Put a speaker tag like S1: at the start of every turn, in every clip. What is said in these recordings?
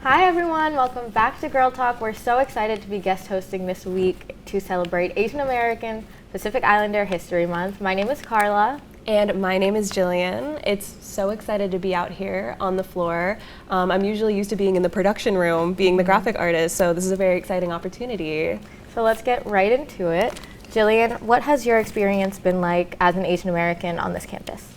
S1: Hi everyone, welcome back to Girl Talk. We're so excited to be guest hosting this week to celebrate Asian American Pacific Islander History Month. My name is Carla.
S2: And my name is Jillian. It's so excited to be out here on the floor. I'm usually used to being in the production room, being the graphic artist, so this is a very exciting opportunity.
S1: So let's get right into it. Jillian, what has your experience been like as an Asian American on this campus?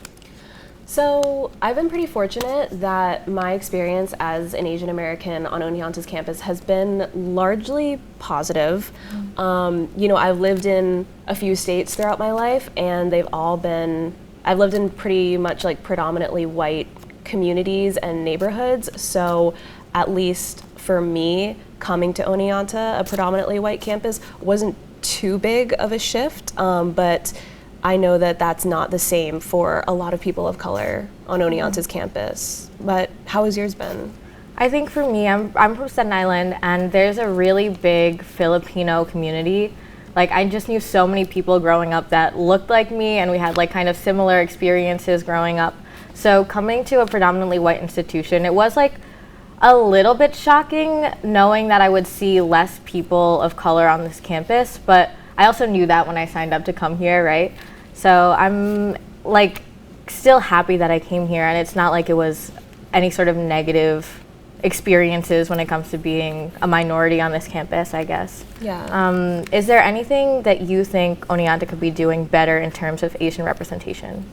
S2: So I've been pretty fortunate that my experience as an Asian American on Oneonta's campus has been largely positive. I've lived in a few states throughout my life, and I've lived in pretty much like predominantly white communities and neighborhoods. So at least for me, coming to Oneonta, a predominantly white campus, wasn't too big of a shift, but I know that that's not the same for a lot of people of color on Oneonta's campus. But how has yours been?
S1: I think for me, I'm from Staten Island, and there's a really big Filipino community. Like, I just knew so many people growing up that looked like me, and we had like kind of similar experiences growing up. So coming to a predominantly white institution, it was like a little bit shocking knowing that I would see less people of color on this campus, but I also knew that when I signed up to come here, right? So I'm like still happy that I came here, and it's not like it was any sort of negative experiences when it comes to being a minority on this campus, I guess.
S2: Yeah.
S1: Is there anything that you think Oneonta could be doing better in terms of Asian representation?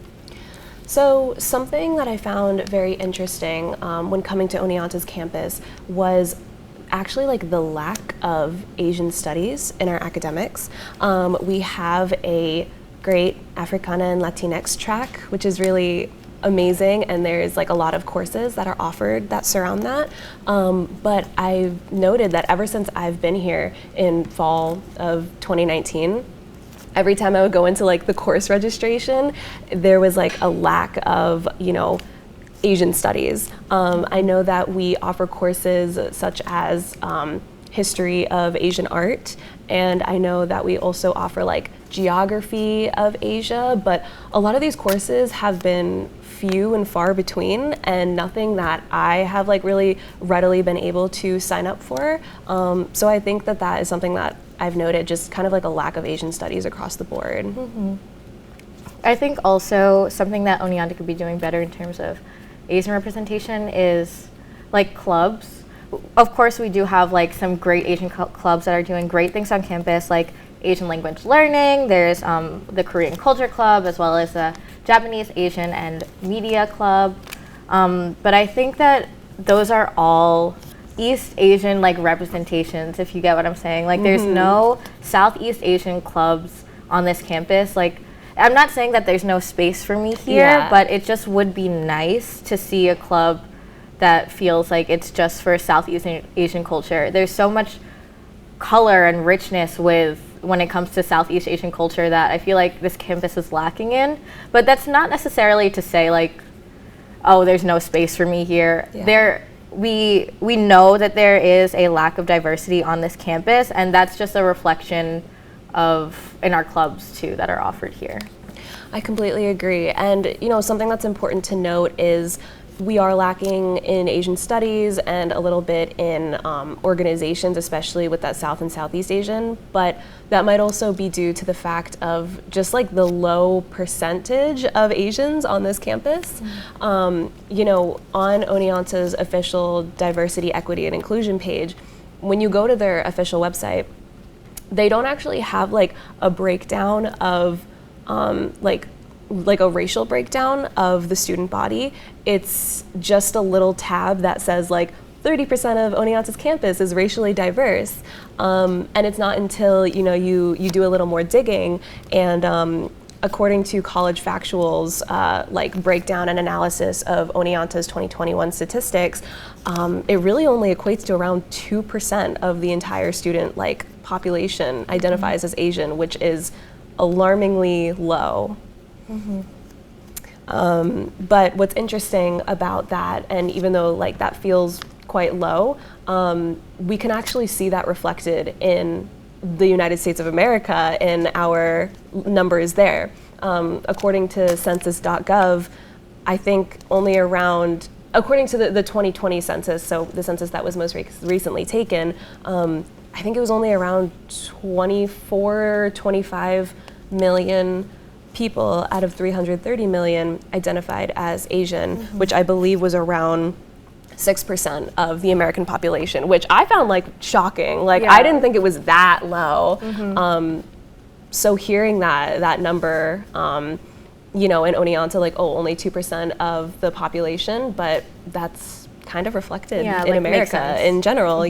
S2: So something that I found very interesting when coming to Oneonta's campus was actually like the lack of Asian studies in our academics. We have a great Africana and Latinx track, which is really amazing, and there's like a lot of courses that are offered that surround that. But I've noted that ever since I've been here in fall of 2019, every time I would go into like the course registration, there was like a lack of, Asian studies. I know that we offer courses such as history of Asian art, and I know that we also offer like geography of Asia, but a lot of these courses have been few and far between, and nothing that I have like really readily been able to sign up for. So I think that that is something that I've noted, just kind of like a lack of Asian studies across the board.
S1: Mm-hmm. I think also something that Oneonta could be doing better in terms of Asian representation is like clubs. Of course, we do have like some great Asian clubs that are doing great things on campus, like Asian language learning. There's the Korean Culture Club, as well as the Japanese, Asian, and Media Club. But I think that those are all East Asian like representations, if you get what I'm saying. Like, there's no Southeast Asian clubs on this campus. Like, I'm not saying that there's no space for me here, but it just would be nice to see a club that feels like it's just for Southeast Asian culture. There's so much color and richness when it comes to Southeast Asian culture that I feel like this campus is lacking in. But that's not necessarily to say like, oh, there's no space for me here.
S2: Yeah.
S1: We know that there is a lack of diversity on this campus, and that's just a reflection of in our clubs too that are offered here.
S2: I completely agree. And something that's important to note is we are lacking in Asian studies and a little bit in organizations, especially with that South and Southeast Asian, but that might also be due to the fact of just like the low percentage of Asians on this campus. On Oneonta's official diversity, equity, and inclusion page, when you go to their official website, they don't actually have like a breakdown of like a racial breakdown of the student body. It's just a little tab that says like 30% of Oneonta's campus is racially diverse. And it's not until you do a little more digging and according to College Factual's like breakdown and analysis of Oneonta's 2021 statistics, it really only equates to around 2% of the entire student like population identifies as Asian, which is alarmingly low. But what's interesting about that, and even though like that feels quite low, we can actually see that reflected in the United States of America in our numbers there. According to census.gov, I think only around according to the 2020 census, so the census that was most recently taken, I think it was only around 24, 25 million people out of 330 million identified as Asian, which I believe was around 6% of the American population, which I found like shocking. Like I didn't think it was that low. So hearing that number, you know, in Oneonta, like, oh, only 2% of the population, but that's kind of reflected in
S1: like,
S2: America in general,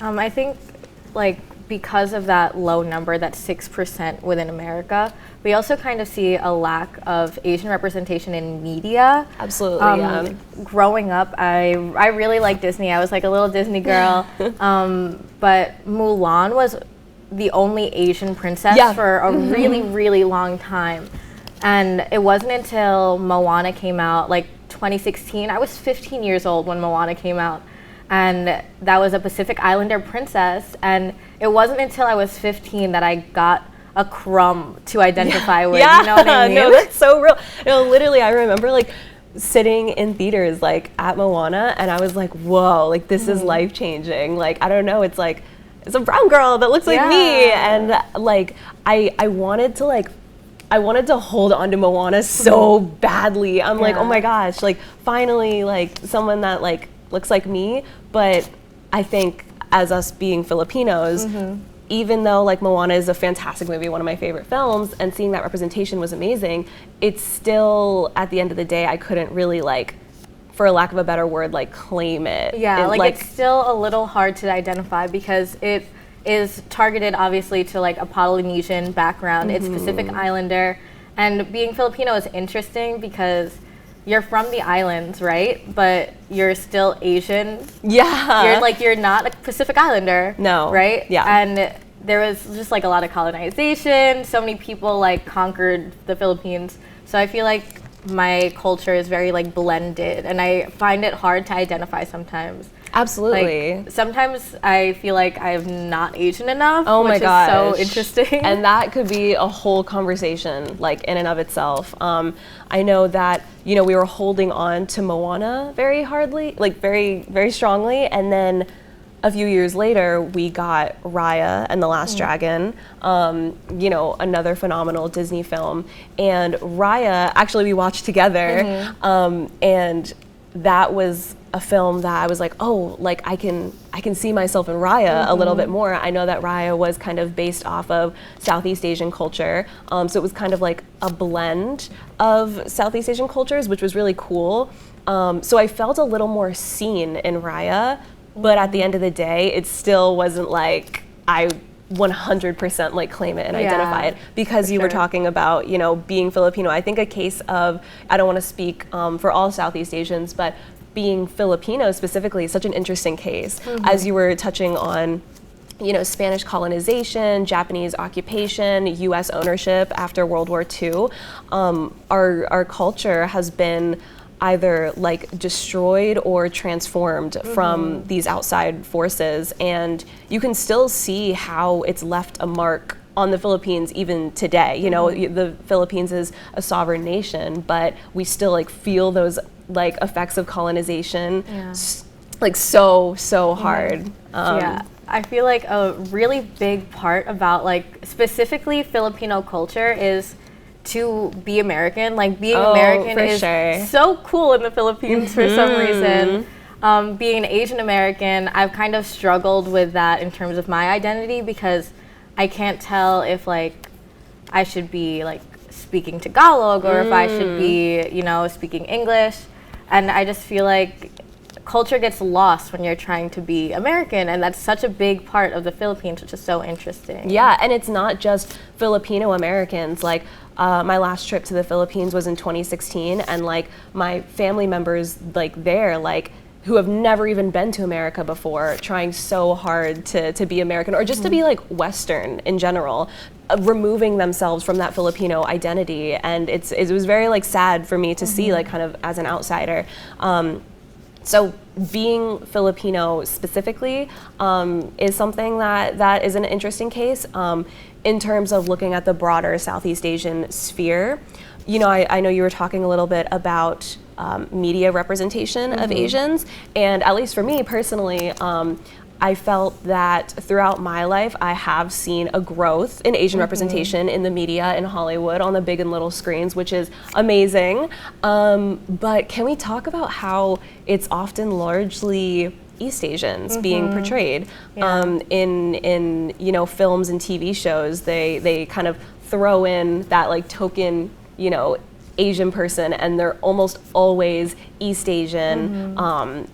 S1: I think, like, because of that low number, that 6% within America, we also kind of see a lack of Asian representation in media.
S2: Absolutely,
S1: Growing up, I really liked Disney. I was like a little Disney girl. But Mulan was the only Asian princess for a really, really long time. And it wasn't until Moana came out, like 2016, I was 15 years old when Moana came out. And that was a Pacific Islander princess. And it wasn't until I was 15 that I got a crumb to identify with. You know what I mean?
S2: No, that's so real. No, literally, I remember like sitting in theaters like at Moana, and I was like, whoa, like this is life changing. Like, I don't know, it's like, it's a brown girl that looks like me. And like, I wanted to hold on to Moana so badly. I'm like, oh my gosh, like finally, like someone that like looks like me. But I think as us being Filipinos, even though like Moana is a fantastic movie, one of my favorite films, and seeing that representation was amazing, it's still, at the end of the day, I couldn't really like, for lack of a better word, like claim it.
S1: Yeah, like it's still a little hard to identify because it is targeted obviously to like a Polynesian background. It's Pacific Islander, and being Filipino is interesting because you're from the islands, right? But you're still Asian.
S2: Yeah.
S1: You're not a Pacific Islander.
S2: No.
S1: Right?
S2: Yeah.
S1: And there was just like a lot of colonization. So many people like conquered the Philippines. So I feel like my culture is very like blended, and I find it hard to identify sometimes.
S2: Absolutely.
S1: Like, sometimes I feel like I'm not Asian enough, which is so interesting.
S2: And that could be a whole conversation, like in and of itself. I know that, you know, we were holding on to Moana very hardly, like very, very strongly, and then a few years later, we got Raya and the Last Dragon, you know, another phenomenal Disney film. And Raya, actually, we watched together, and that was a film that I was like, oh, like I can see myself in Raya a little bit more. I know that Raya was kind of based off of Southeast Asian culture, so it was kind of like a blend of Southeast Asian cultures, which was really cool. So I felt a little more seen in Raya, but at the end of the day, it still wasn't like I 100% like claim it and identify it, because you were talking about, you know, being Filipino. I think a case of, I don't want to speak for all Southeast Asians, but being Filipino specifically is such an interesting case, as you were touching on, you know, Spanish colonization, Japanese occupation, U.S. ownership after World War II. Our culture has been either like destroyed or transformed from these outside forces, and you can still see how it's left a mark on the Philippines even today. You know, the Philippines is a sovereign nation, but we still like feel those like effects of colonization like so hard.
S1: I feel like a really big part about like specifically Filipino culture is to be American. Like being American is so cool in the Philippines for some reason. Being an Asian American, I've kind of struggled with that in terms of my identity, because I can't tell if like I should be like speaking Tagalog or if I should be, you know, speaking English. And I just feel like culture gets lost when you're trying to be American, and that's such a big part of the Philippines, which is so interesting.
S2: Yeah, and it's not just Filipino Americans. Like my last trip to the Philippines was in 2016, and like my family members like there, like who have never even been to America before, trying so hard to be American, or just to be like Western in general, removing themselves from that Filipino identity. And it was very like sad for me to see, like kind of as an outsider. So being Filipino specifically is something that is an interesting case in terms of looking at the broader Southeast Asian sphere. You know, I know you were talking a little bit about media representation of Asians, and at least for me personally, I felt that throughout my life, I have seen a growth in Asian representation in the media in Hollywood on the big and little screens, which is amazing. But can we talk about how it's often largely East Asians being portrayed in you know, films and TV shows? They kind of throw in that like token, you know, Asian person, and they're almost always East Asian,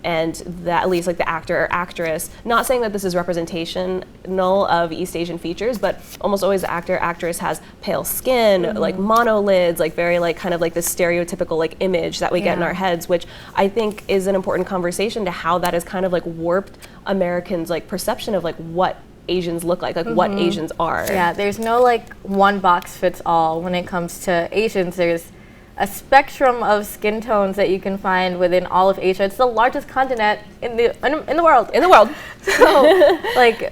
S2: and that at least like the actor or actress, not saying that this is representational of East Asian features, but almost always the actor or actress has pale skin, like monolids, like very like kind of like this stereotypical like image that we get in our heads, which I think is an important conversation to how that has kind of like warped Americans' like perception of like what Asians look like what Asians are. Yeah,
S1: there's no like one box fits all when it comes to Asians. There's a spectrum of skin tones that you can find within all of Asia. It's the largest continent in the world.
S2: In the world.
S1: So, like,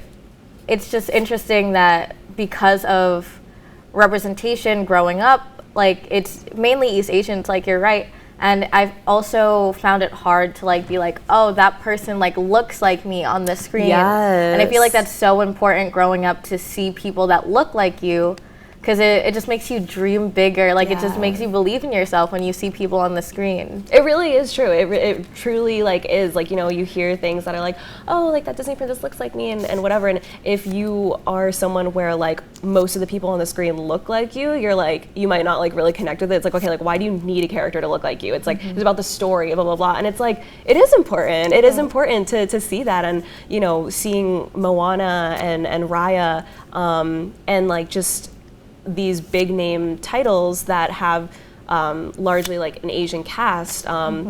S1: it's just interesting that because of representation growing up, like, it's mainly East Asians, like, you're right. And I've also found it hard to like be like, oh, that person like looks like me on the screen.
S2: Yes.
S1: And I feel like that's so important growing up to see people that look like you, because it just makes you dream bigger. Like it just makes you believe in yourself when you see people on the screen.
S2: It really is true. It truly like is like, you know, you hear things that are like, oh, like that Disney princess looks like me and whatever. And if you are someone where like most of the people on the screen look like you're like, you might not like really connect with it. It's like, okay, like why do you need a character to look like you? It's like, it's about the story, blah, blah, blah. And it's like, it is important. It is important to see that. And, you know, seeing Moana and Raya and like just these big name titles that have largely like an Asian cast,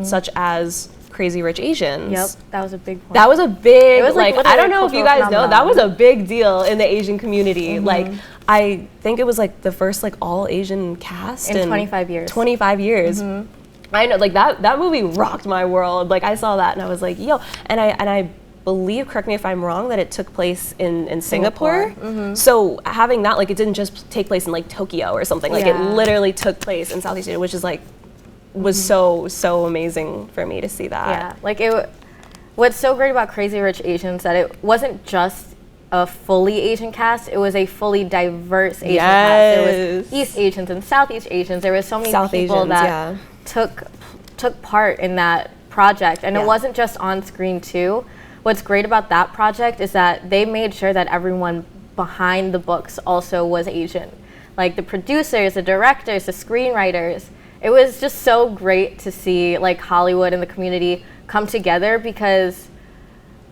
S2: such as Crazy Rich Asians.
S1: Yep, that was a big point.
S2: That was a big,
S1: it was
S2: like I don't know if you guys know, that was a big deal in the Asian community. Like I think it was like the first like all Asian cast
S1: in 25 years.
S2: 25 years. I know, like that movie rocked my world. Like I saw that and I was like, yo, and I believe, correct me if I'm wrong, that it took place in Singapore. So having that, like, it didn't just take place in like Tokyo or something. Like it literally took place in Southeast Asia, which is like was so amazing for me to see that.
S1: Yeah, like what's so great about Crazy Rich Asians that it wasn't just a fully Asian cast, it was a fully diverse Asian cast. There was East Asians and Southeast Asians. There was so many people that took part in that project, and it wasn't just on screen too. What's great about that project is that they made sure that everyone behind the books also was Asian. Like the producers, the directors, the screenwriters. It was just so great to see like Hollywood and the community come together, because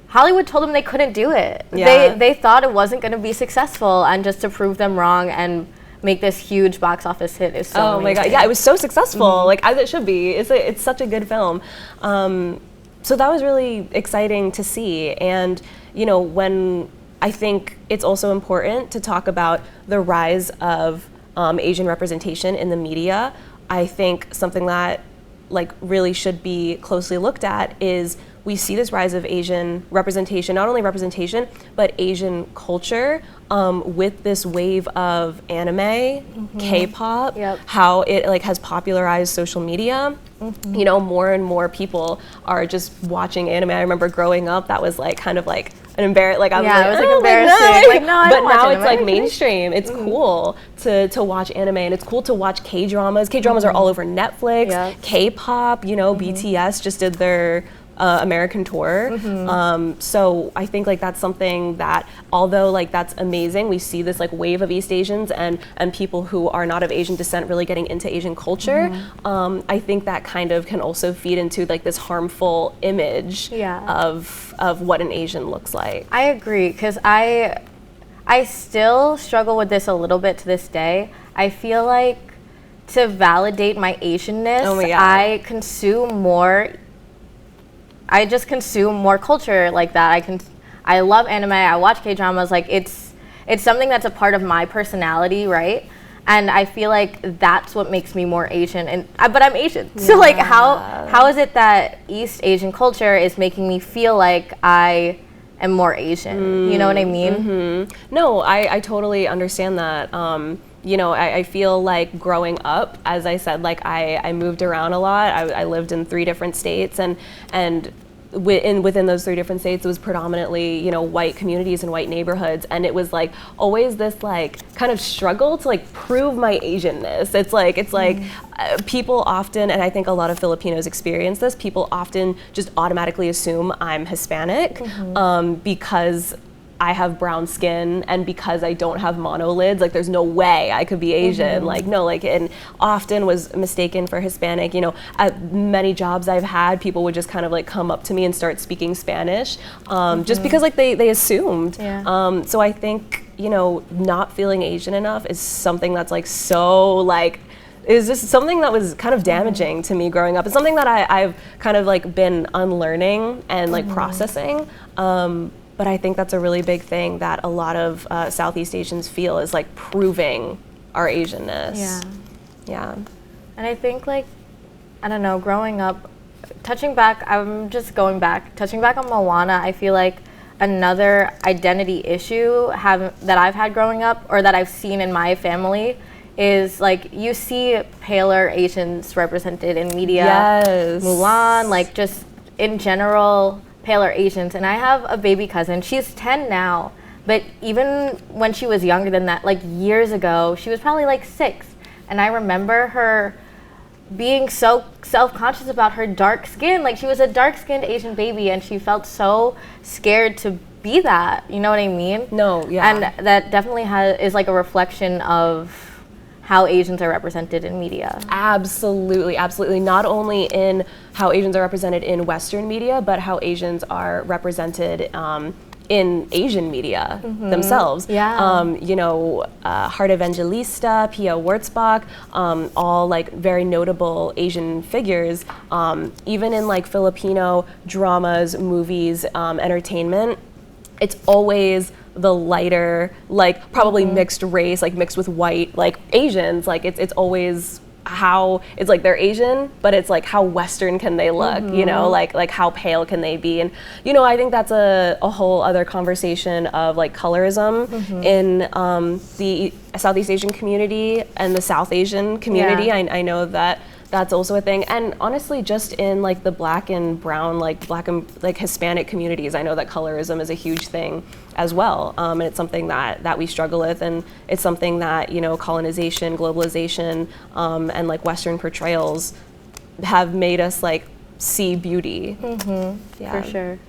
S1: Hollywood told them they couldn't do it. They thought it wasn't going to be successful, and just to prove them wrong and make this huge box office hit is so amazing.
S2: My God, yeah, it was so successful, like as it should be. It's such a good film. So that was really exciting to see. And, you know, when I think it's also important to talk about the rise of Asian representation in the media, I think something that like really should be closely looked at is we see this rise of Asian representation, not only representation, but Asian culture with this wave of anime, K-pop, how it like has popularized social media. You know, more and more people are just watching anime. I remember growing up, that was like kind of like an embarrassing, like I was like,
S1: it was like embarrassing. Like, no, I
S2: but
S1: don't watch
S2: now
S1: anime.
S2: It's like mainstream. It's cool to watch anime, and it's cool to watch K-dramas. K-dramas are all over Netflix. K-pop, you know, BTS just did their American tour. So I think like that's something that, although like that's amazing, we see this like wave of East Asians and people who are not of Asian descent really getting into Asian culture. I think that kind of can also feed into like this harmful image of what an Asian looks like.
S1: I agree, because I still struggle with this a little bit to this day. I feel like to validate my Asianness, I just consume more culture like that. I love anime, I watch K-dramas, like it's something that's a part of my personality, right? And I feel like that's what makes me more Asian, and but I'm Asian. So like how is it that East Asian culture is making me feel like I am more Asian? You know what I mean?
S2: No, I totally understand that. You know, I feel like growing up, as I said, like I moved around a lot. I lived in 3 different states, and within those 3 different states, it was predominantly, you know, white communities and white neighborhoods, and it was like always this like kind of struggle to like prove my Asianness. It's like people often, and I think a lot of Filipinos experience this, people often just automatically assume I'm Hispanic because I have brown skin, and because I don't have monolids, like there's no way I could be Asian. Like no, like, and often was mistaken for Hispanic. You know, at many jobs I've had, people would just kind of like come up to me and start speaking Spanish, just because like they assumed. So I think, you know, not feeling Asian enough is something that's like so like, is just something that was kind of damaging to me growing up. It's something that I've kind of like been unlearning and like processing. But I think that's a really big thing that a lot of Southeast Asians feel, is like proving our Asianness. Yeah.
S1: And I think like, I don't know, growing up, touching back on Moana, I feel like another identity issue that I've had growing up, or that I've seen in my family, is like you see paler Asians represented in media.
S2: Yes.
S1: Mulan, like just in general, paler Asians. And I have a baby cousin. She's 10 now, but even when she was younger than that, like years ago, she was probably like 6. And I remember her being so self-conscious about her dark skin. Like she was a dark-skinned Asian baby, and she felt so scared to be that. You know what I mean?
S2: No, yeah.
S1: And that definitely is like a reflection of how Asians are represented in media.
S2: Absolutely, absolutely. Not only in how Asians are represented in Western media, but how Asians are represented in Asian media themselves. You know, Heart Evangelista, Pia Wurtzbach, all like very notable Asian figures. Even in like Filipino dramas, movies, entertainment, it's always the lighter, like probably mixed race, like mixed with white, like Asians. Like it's always how it's like they're Asian, but it's like how Western can they look, you know, like how pale can they be? And you know, I think that's a whole other conversation of like colorism in the Southeast Asian community and the South Asian community. I know that that's also a thing, and honestly, just in like the Black and brown, like Black and like Hispanic communities, I know that colorism is a huge thing as well, and it's something that we struggle with, and it's something that, you know, colonization, globalization, and like Western portrayals have made us like see beauty.
S1: For sure.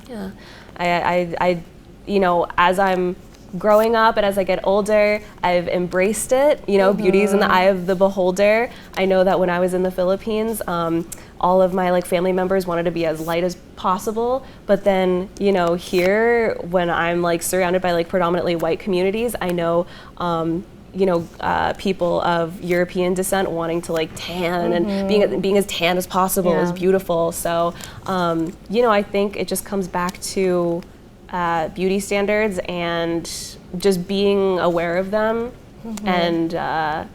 S2: Yeah, I you know, as I'm growing up and as I get older, I've embraced it. You know, beauty is in the eye of the beholder. I know that when I was in the Philippines, all of my like family members wanted to be as light as possible, but then, you know, here when I'm like surrounded by like predominantly white communities, I know you know, people of European descent wanting to like tan and being as tan as possible is beautiful. So you know, I think it just comes back to beauty standards and just being aware of them, and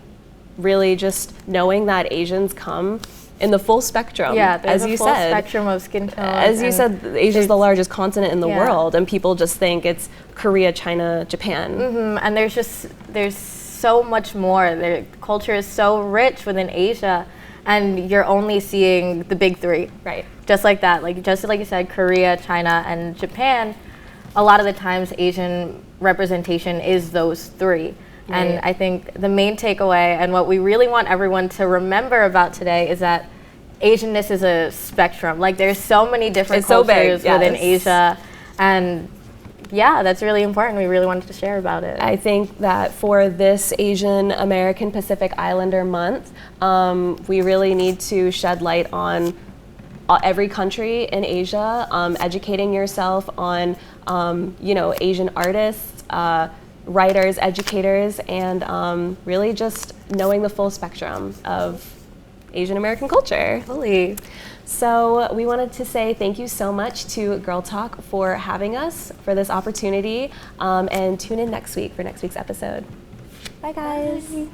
S2: really just knowing that Asians come in the full spectrum.
S1: Yeah, there's
S2: as
S1: a
S2: you
S1: full
S2: said,
S1: spectrum of skin tones.
S2: As you said, Asia is the largest continent in the world, and people just think it's Korea, China, Japan.
S1: And there's so much more. The culture is so rich within Asia, and you're only seeing the big 3.
S2: Right.
S1: Just like that. Like just like you said, Korea, China, and Japan. A lot of the times Asian representation is those 3. And I think the main takeaway and what we really want everyone to remember about today is that Asianness is a spectrum. Like there's so many different cultures within Asia, and yeah, that's really important. We really wanted to share about it.
S2: I think that for this Asian American Pacific Islander month, we really need to shed light on every country in Asia, educating yourself on you know, Asian artists, writers, educators, and really just knowing the full spectrum of Asian American culture.
S1: Fully.
S2: So we wanted to say thank you so much to Girl Talk for having us for this opportunity, and tune in next week for next week's episode. Bye, guys.
S1: Bye.